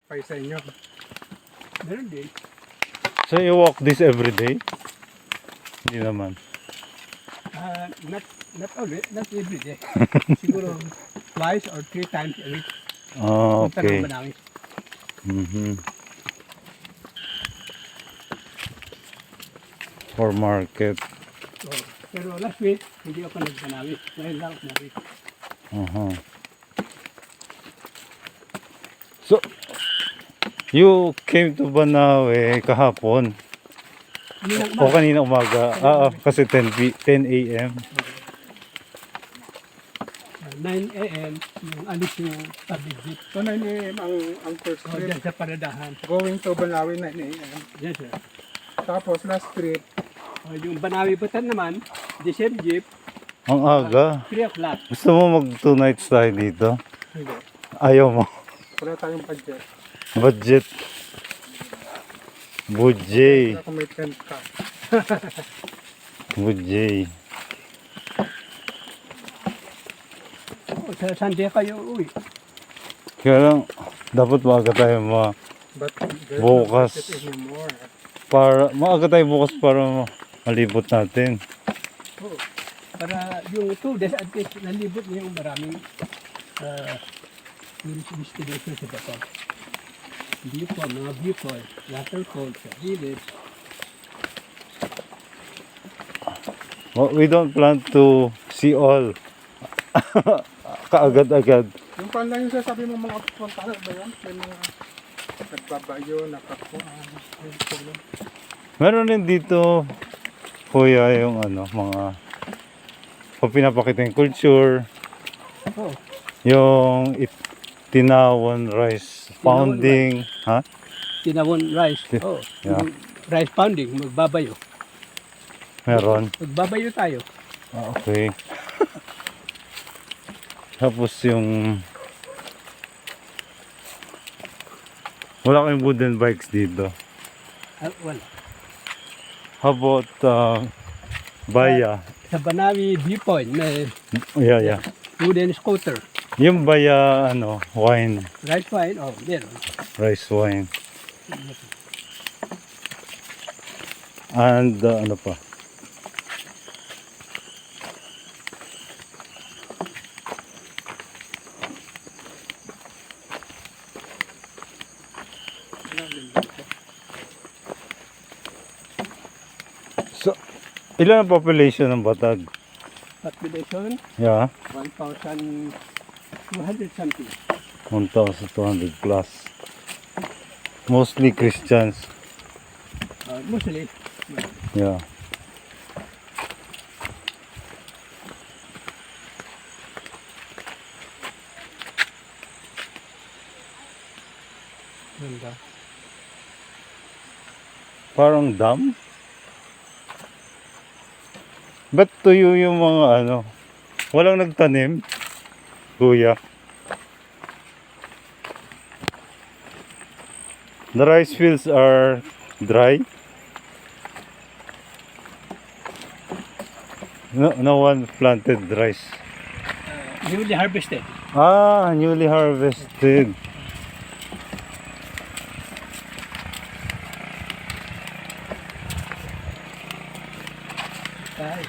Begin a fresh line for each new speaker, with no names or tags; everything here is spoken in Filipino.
pay sa inyo.
Meron din.
So you walk this every day? Hindi naman.
Not always, not every day. Siguro twice or 3 times a week.
Oh,
Punta
okay.
ng Banawi.
Mm-hmm. For market.
So, pero last week, hindi ako nag-Banawi. Ngayon lang ako Banawi.
Uh-huh. So, you came to Banawe kahapon.
Hindi
O kanina umaga. Kasi 10 a.m.
9 a.m. yung alis yung public jeep.
So 9 a.m. ang first
O,
trip.
dyan sa paradahan.
Going to Banawi 9 a.m.
Yes, sir.
Tapos last trip,
O, yung Banawi Batan naman, the same jeep,
Ang aga.
3 o'clock.
Gusto mo mag 2 nights tayo dito?
hindi.
Ayaw mo.
Wala tayong budget.
Budget. Budget.
Kaya kung may tent ka.
Budget.
O, sa Sunday kayo uwi.
Kaya lang, dapat maaga tayo
But there's
Bukas.
no budget anymore.
maaga tayo bukas para malibot natin.
O, para yung 2 days at least nalibot niya yung maraming tourist destination sa Bataan. Viewpoint, mga viewpoint, waterfall, sa village.
Well, we don't plan to see all. Kaagad-agad.
Yung pan lang yung sasabi mo mga puntahan ba yan? May mga nagbabayo, nakakuhaan.
Meron din dito, kuya, yung mga pag pinapakita yung culture,
Oh,
yung tinawon rice pounding, ha?
tinawon rice. Oh,
Yeah.
yung rice pounding, magbabayo.
Meron.
Magbabayo tayo.
Okay. Tapos yung wala kayong wooden bikes dito.
Wala.
How about Baya?
Sa Banawi viewpoint, may
Yeah.
wooden scooter.
Yung Baya, wine,
Rice wine, oh, meron.
rice wine. And ano pa? So, ilan ang population ng Batag?
Population,
Yeah,
1,200 something.
1,200 plus. Mostly Christians.
Mostly.
Yeah.
Ganda.
Parang dam? Ba't tuyo yung mga walang nagtanim? Kuya. The rice fields are dry? No one planted rice.
Newly harvested.
Newly harvested.
Ay,